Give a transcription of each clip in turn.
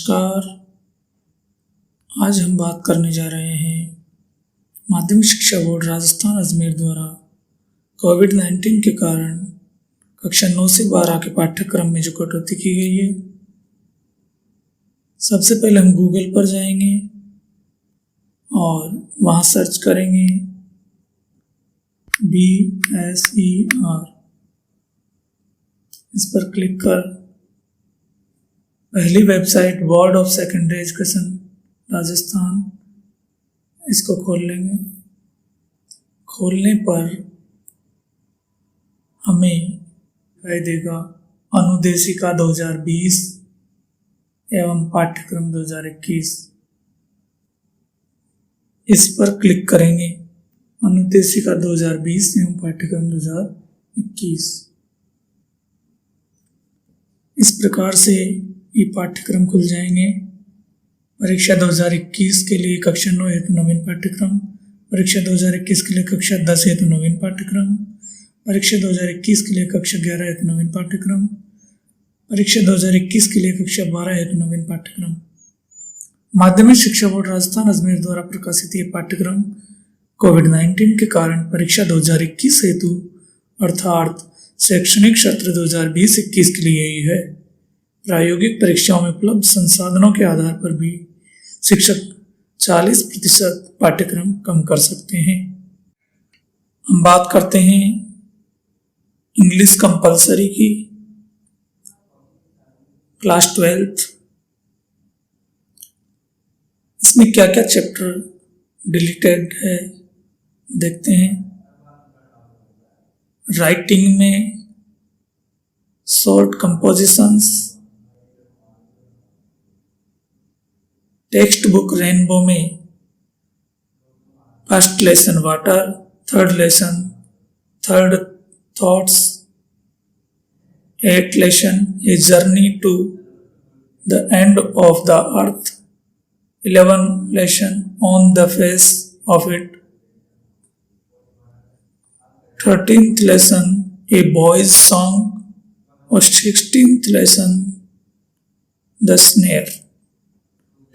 नमस्कार। आज हम बात करने जा रहे हैं माध्यमिक शिक्षा बोर्ड राजस्थान अजमेर द्वारा कोविड-19 के कारण कक्षा 9 से 12 के पाठ्यक्रम में जो कटौती की गई है। सबसे पहले हम गूगल पर जाएंगे और वहाँ सर्च करेंगे BSER। इस पर क्लिक कर पहली website board of secondary education Rajasthan, इसको खोल लेंगे। खोलने पर हमें दिखाई देगा अनुदेशिका 2020 एवं पाठ्यक्रम 2021। इस पर क्लिक करेंगे अनुदेशिका 2020 एवं पाठ्यक्रम 2021। इस प्रकार से ये पाठ्यक्रम खुल जाएंगे। परीक्षा 2021 के लिए कक्षा 9 हेतु नवीन पाठ्यक्रम, परीक्षा 2021 के लिए कक्षा 10 हेतु नवीन पाठ्यक्रम, परीक्षा 2021 के लिए कक्षा 11 हेतु नवीन पाठ्यक्रम, परीक्षा 2021 के लिए कक्षा 12 हेतु नवीन पाठ्यक्रम। माध्यमिक शिक्षा बोर्ड राजस्थान अजमेर द्वारा प्रकाशित ये पाठ्यक्रम कोविड-19 के कारण परीक्षा 2021 हेतु अर्थात शैक्षणिक सत्र 2020-21 के लिए ही है। प्रायोगिक परीक्षाओं में उपलब्ध संसाधनों के आधार पर भी शिक्षक 40% पाठ्यक्रम कम कर सकते हैं। हम बात करते हैं इंग्लिश कंपलसरी की। क्लास 12 इसमें क्या क्या चैप्टर डिलीटेड है देखते हैं। राइटिंग में short compositions, text book rainbow में first lesson water, third lesson third thoughts, 8th lesson a journey to the end of the earth, 11th lesson on the face of it, 13th lesson a boy's song और 16th lesson the snare.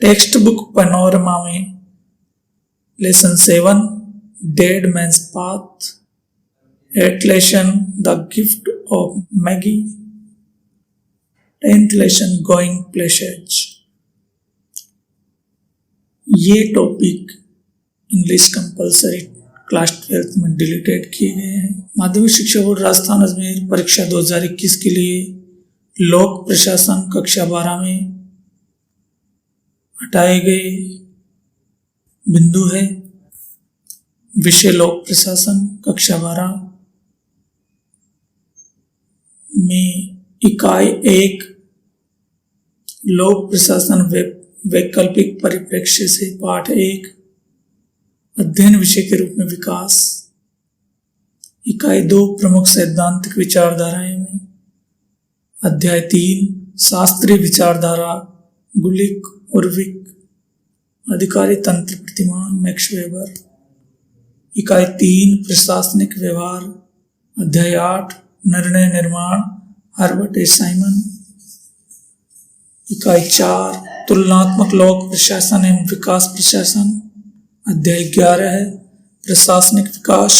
Text book panorama में lesson 7 dead man's path, 8th lesson the gift of Magi, 10th lesson going places. ये topic English compulsory class 12 में deleted किए गए हैं। माध्यमिक शिक्षा board Rajasthan Ajmer परीक्षा 2021 के लिए लोक प्रशासन कक्षा 12 में हटाए गए बिंदु है। विषय लोक प्रशासन कक्षा 12 में इकाई 1 लोक प्रशासन वैकल्पिक परिप्रेक्ष्य से पाठ 1 अध्ययन विषय के रूप में विकास, इकाई 2 प्रमुख सैद्धांतिक विचारधाराएं में अध्याय 3 शास्त्रीय विचारधारा गुलिक उर्विक, अधिकारी तंत्र प्रतिमान मैक्स वेबर, इकाई 3 प्रशासनिक व्यवहार अध्याय 8 निर्णय निर्माण हर्बर्ट ए साइमन, इकाई 4 तुलनात्मक लोक प्रशासन एवं विकास प्रशासन अध्याय 11 है प्रशासनिक विकास,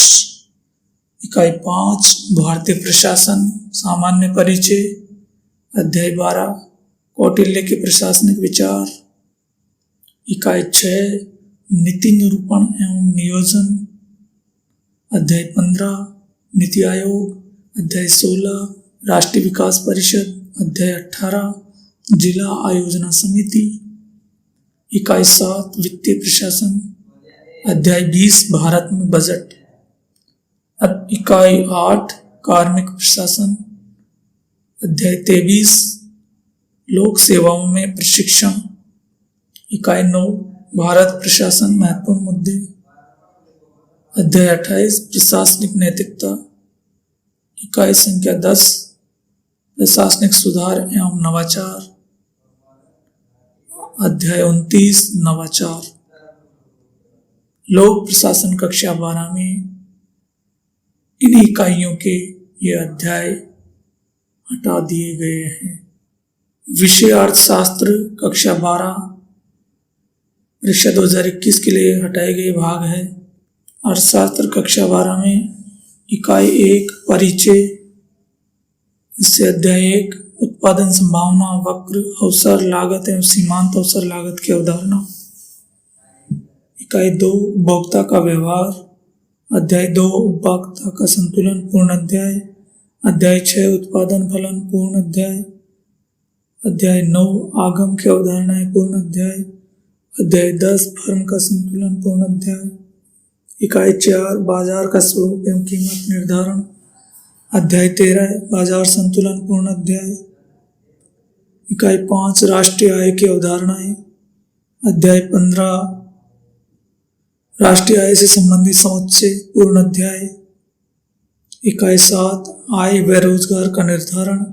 इकाई 5 भारतीय प्रशासन सामान्य परिचय अध्याय 12 कौटिल्य के प्रशासनिक विचार, इकाई 6 नीति निरूपण एवं नियोजन अध्याय 15 नीति आयोग अध्याय 16 राष्ट्रीय विकास परिषद अध्याय 18 जिला आयोजना समिति, इकाई 7 वित्तीय प्रशासन अध्याय 20 भारत में बजट, इकाई 8 कार्मिक प्रशासन अध्याय 23 लोक सेवाओं में प्रशिक्षण, इकाई 9 भारत प्रशासन महत्वपूर्ण मुद्दे अध्याय 28 प्रशासनिक नैतिकता, इकाई संख्या 10 प्रशासनिक सुधार एवं नवाचार अध्याय 29 नवाचार। लोक प्रशासन कक्षा 12 में इन इकाइयों के ये अध्याय हटा दिए गए हैं। विषय अर्थशास्त्र कक्षा 12 परीक्षा 2021 के लिए हटाए गए भाग है। अर्थशास्त्र कक्षा 12 में इकाई 1 परिचय, इससे अध्याय 1 उत्पादन संभावना, वक्र, अवसर लागत एवं सीमांत अवसर लागत की अवधारणा। इकाई 2 उपभोक्ता का व्यवहार, अध्याय 2 उपभोक्ता का संतुलन पूर्ण अध्याय, अध्याय 6 उत्पादन फलन पूर्ण अध्याय, अध्याय 9 आगम की अवधारणाएं पूर्ण अध्याय, अध्याय 10 फर्म का संतुलन पूर्ण अध्याय, इकाई 4 बाजार का स्वरूप एवं कीमत निर्धारण, अध्याय 13 बाजार संतुलन पूर्ण अध्याय, इकाई 5 राष्ट्रीय आय की अवधारणाएं, अध्याय 15 राष्ट्रीय आय से संबंधित समुच्चय पूर्ण अध्याय, इकाई 7 आय व रोजगार का निर्धारण,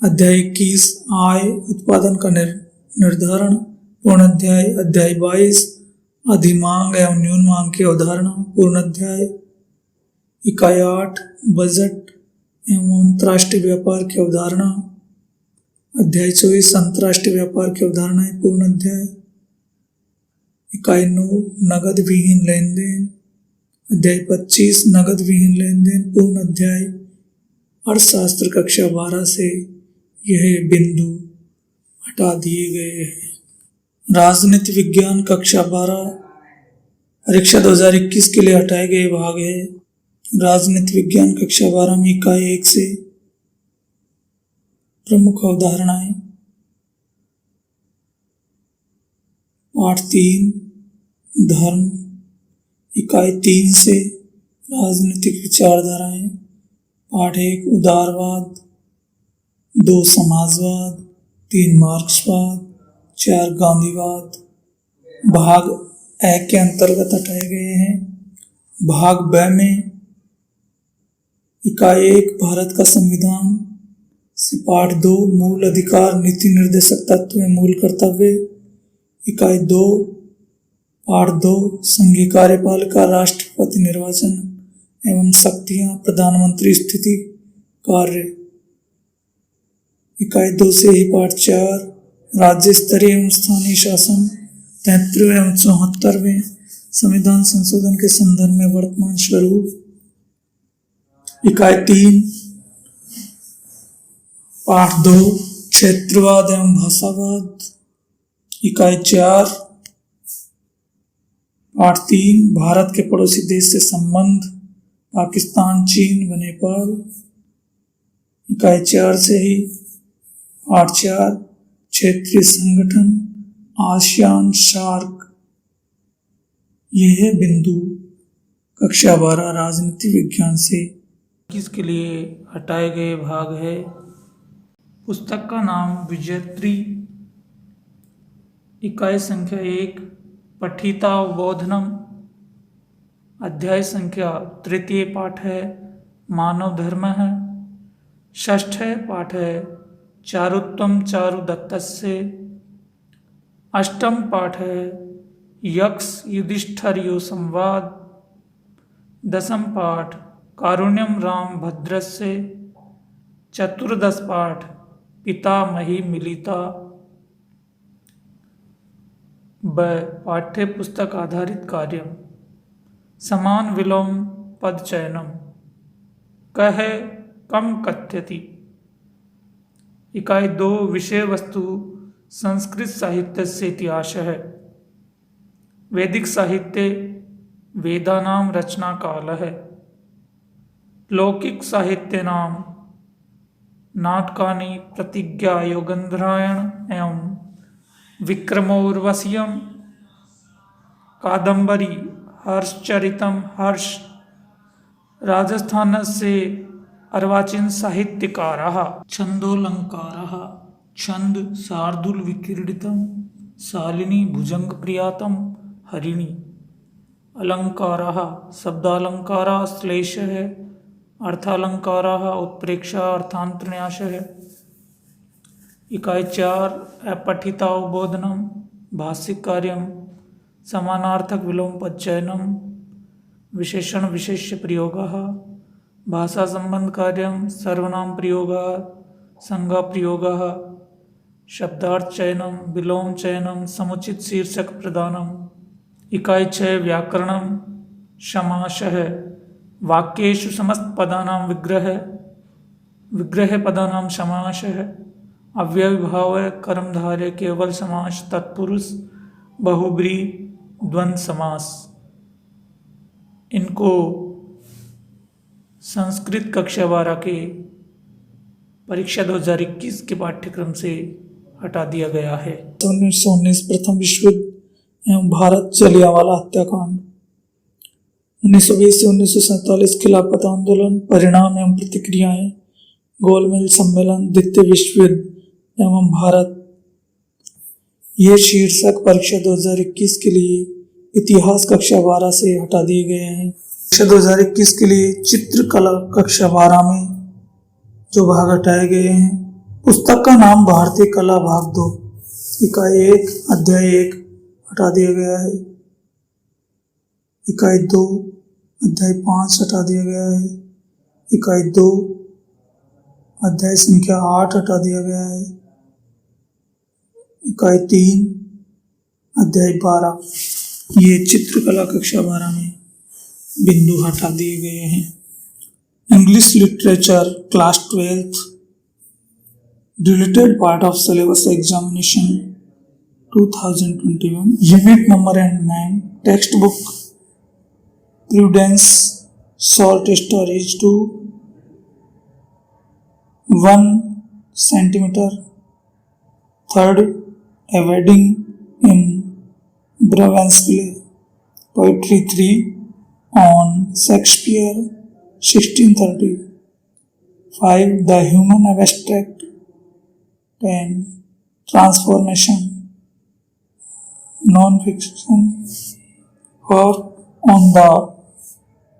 अध्याय 21 आय उत्पादन का निर्धारण पूर्ण अध्याय, अध्याय 22 अधिमांग एवं न्यून मांग की अवधारणा पूर्ण अध्याय, इकाई 8 बजट एवं अंतर्राष्ट्रीय व्यापार की अवधारणा, अध्याय 24 अंतर्राष्ट्रीय व्यापार की अवधारणाएं पूर्ण अध्याय, इकाई 9 नगद विहीन लेन देन, अध्याय 25 नगद विहीन लेन देन पूर्ण अध्याय। अर्थशास्त्र कक्षा 12 से यह बिंदु हटा दिए गए हैं। राजनीति विज्ञान कक्षा 12 परीक्षा 2021 के लिए हटाए गए भाग है। राजनीति विज्ञान कक्षा 12 में इकाई 1 से प्रमुख अवधारणाएं, पाठ 3 धर्म, इकाई 3 से राजनीतिक विचारधाराएं, पाठ 1 उदारवाद, 2 समाजवाद, 3 मार्क्सवाद, 4 गांधीवाद। भाग ए के अंतर्गत हटाए गए हैं। भाग ब में इकाई 1 भारत का संविधान से पाठ 2 मूल अधिकार, नीति निर्देशक तत्व एवं मूल कर्तव्य, इकाई 2 पाठ 2 संघीय कार्यपालिका, राष्ट्रपति निर्वाचन एवं शक्तियां, प्रधानमंत्री स्थिति कार्य, इकाई 2 से ही पाठ 4 राज्य स्तरीय एवं स्थानीय शासन, 73वें एवं 74वें संविधान संशोधन के संदर्भ में वर्तमान स्वरूप, इकाई 3 पाठ 2 क्षेत्रवाद एवं भाषावाद, इकाई 4 पाठ 3 भारत के पड़ोसी देश से संबंध, पाकिस्तान, चीन व नेपाल, इकाई 4 से ही पाठ 4 क्षेत्रीय संगठन, आसियान, सार्क। यह बिंदु कक्षा 12 राजनीति विज्ञान से किसके लिए हटाए गए भाग है। पुस्तक का नाम विजयत्री, इकाई संख्या 1 पठितावबोधनम, अध्याय संख्या 3 पाठ है मानव धर्म है, 6 पाठ है चारुत्वम चारुदत्तस्य, 8 पाठ है यक्ष युधिष्ठिर संवाद, 10 पाठ कारुण्यम राम भद्रस्य, 14 पाठ पितामही मिलिता। ब पाठ्य पुस्तक आधारित कार्य, समान विलोम पद चयनम, कह कम कथ्यति। इकाई 2 विषय वस्तु संस्कृत साहित्य से इतिहास है। वैदिक साहित्य वेदानाम रचना काल है। लौकिक साहित्य नाम नाटकानि प्रतिज्ञा योगंधरायण एवं विक्रमोर्वशीयम, कादंबरी हर्षचरितम हर्ष, राजस्थान से अर्वाचीन साहित्यकारः, छंदोलंकारः, छंद शार्दूल विक्रीडितम, शालिनी भुजंग प्रियातम हरिणी, अलंकारः शब्दालंकारः श्लेष है, अर्थालंकारः उत्प्रेक्षा अर्थांतरन्यास है। इकाई 4 अपठितावबोधनम, भाषिक कार्यम, समानार्थक विलोम पदचयनम, विशेषण विशेष्य प्रयोगः, भाषा संबंध कार्यम, सर्वनाम प्रयोगः, संज्ञा प्रयोगः, शब्दार्थ चयनम, विलोम चयनम, समुचित शीर्षक प्रदानम। इकाई 6 व्याकरणम, समासः। वाक्येषु समस्त पदानां विग्रह पदानां समासः। अव्ययीभाव कर्मधारय केवल समास, तत्पुरुष, बहुब्रीहि, द्वंद्व समास। इनको संस्कृत कक्षा 12 के परीक्षा 2021 के पाठ्यक्रम से हटा दिया गया है। 1919 प्रथम विश्व युद्ध एवं भारत जलियांवाला हत्याकांड। 1920 से 1947 खिलाफत आंदोलन, परिणाम एवं प्रतिक्रियाएं, गोलमेज सम्मेलन, द्वितीय विश्व युद्ध एवं भारत। ये शीर्षक परीक्षा 2021 के लिए इतिहास कक्षा 12 से हटा दिए गए हैं। परीक्षा 2021 के लिए चित्रकला कक्षा 12 में जो भाग हटाए गए हैं, पुस्तक का नाम भारतीय कला भाग 2, इकाई 1 अध्याय 1 हटा दिया गया है। इकाई 2 अध्याय 5 हटा दिया गया है। इकाई 2 अध्याय संख्या 8 हटा दिया गया है। इकाई 3 अध्याय 12। ये चित्रकला कक्षा 12 में बिंदु हटा दिए गए हैं। English literature class 12th deleted part of syllabus examination 2021, unit number and name, text book prudence, short stories 2, 1 centimeter, third, a wedding in Bravansville, poetry 3 on Shakespeare 1630, 5 the human abstract, 10 transformation, non-fiction, 4 on the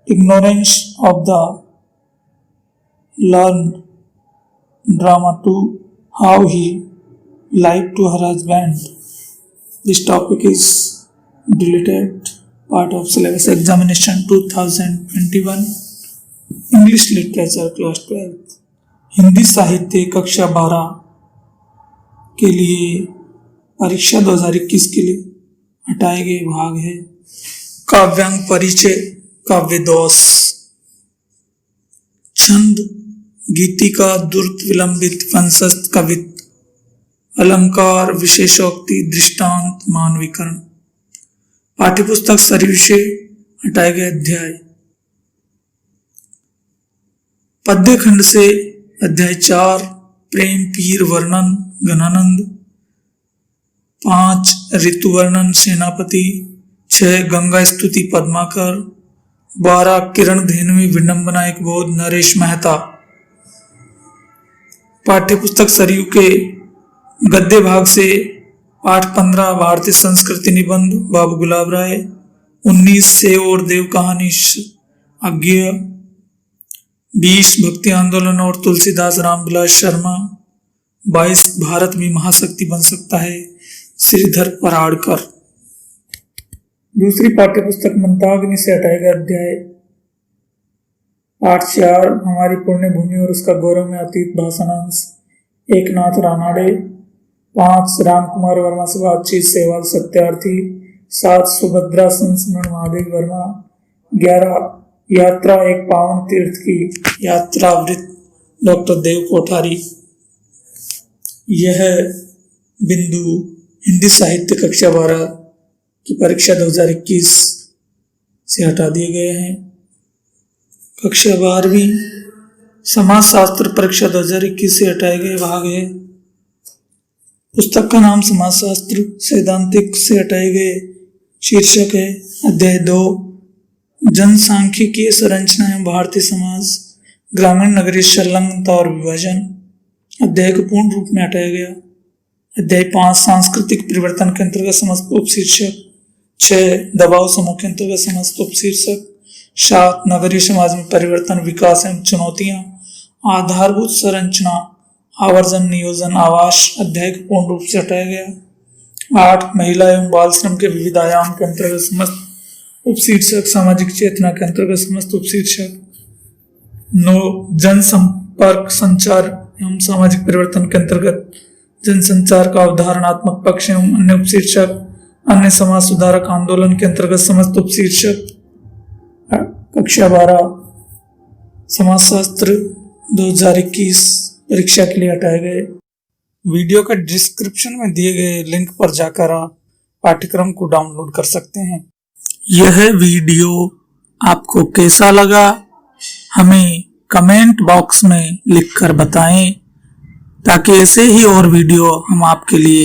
ignorance of the learned, drama 2 how he lied to her husband. This topic is deleted part of syllabus examination 2021, English literature class 12th। Hindi साहित्य कक्षा 12 के लिए परीक्षा 2021 के लिए हटाए गए भाग है। काव्यांग परिचय, काव्य दोष, छंद, गीतिका, द्रुत, विलंबित, वंशस्थ, कवित्व, अलंकार, विशेषोक्ति, दृष्टांत, मानवीकरण। पाठ्यपुस्तक सरी विषय हटाए गए अध्याय। पद्य खंड से अध्याय 4 प्रेम, पीर, वर्णन, गणानंद, 5 ऋतु वर्णन, सेनापति, 6 गंगा स्तुति, पद्माकर, 12 किरण धेनुवी, विडंबना एक बोध, नरेश मेहता। पाठ्यपुस्तक सरयू के गद्य भाग से पाठ 15 भारतीय संस्कृति निबंध, बाबू गुलाब राय, 19 से और देव कहानी अज्ञेय, 20 भक्ति आंदोलन और तुलसीदास रामविलास शर्मा, 22 भारत भी महाशक्ति बन सकता है, श्रीधर पराड़कर। दूसरी पाठ्यपुस्तक मंदाग्नि से हटाए गए अध्याय। पाठ 4 हमारी पुण्य भूमि और उसका गौरव में अतीत, भाषणांश, एकनाथ रानाडे, 5 रामकुमार वर्मा से बातचीत, सहवाग सत्यार्थी, 7 सुभद्रा संस्मरण, महादेव वर्मा, 11 यात्रा एक पावन तीर्थ की यात्रावृत, डॉक्टर देव कोठारी। यह बिंदु हिंदी साहित्य कक्षा 12 की परीक्षा 2021 से हटा दिए गए हैं। कक्षा 12वीं समाज शास्त्र परीक्षा 2021 से हटाए गए भाग है। पुस्तक का नाम समाजशास्त्र सैद्धांतिक से हटाए गए शीर्षक है। अध्याय 2 जनसांख्यिकीय संरचना एवं भारतीय समाज, ग्रामीण नगरीय संलग्नता और विभाजन। अध्याय को पूर्ण रूप में हटाया गया। अध्याय 5 सांस्कृतिक परिवर्तन के अंतर्गत समस्त उपशीर्षक, 6 दबाव समूह के अंतर्गत समस्त उपशीर्षक, 7 नगरीय समाज में परिवर्तन, विकास एवं चुनौतियां, आधारभूत संरचना, आवर्जन, नियोजन, आवास। अध्याय को पूर्ण रूप से हटाया गया। 8 महिला एवं बाल श्रम के विविध आयाम के अंतर्गत समस्त उपशीर्षक, सामाजिक चेतना के अंतर्गत समस्त उपशीर्षक। 9 जनसंपर्क, संचार एवं सामाजिक परिवर्तन के अंतर्गत जनसंचार का अवधारणात्मक पक्ष एवं अन्य उपशीर्षक, अन्य समाज सुधारक आंदोलन के अंतर्गत समस्त उपशीर्षक। कक्षा 12 समाजशास्त्र 2021 परीक्षा के लिए हटाए गए। वीडियो का डिस्क्रिप्शन में दिए गए लिंक पर जाकर आप पाठ्यक्रम को डाउनलोड कर सकते हैं। यह वीडियो आपको कैसा लगा हमें कमेंट बॉक्स में लिखकर बताएं, ताकि ऐसे ही और वीडियो हम आपके लिए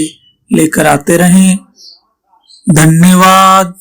लेकर आते रहें। धन्यवाद।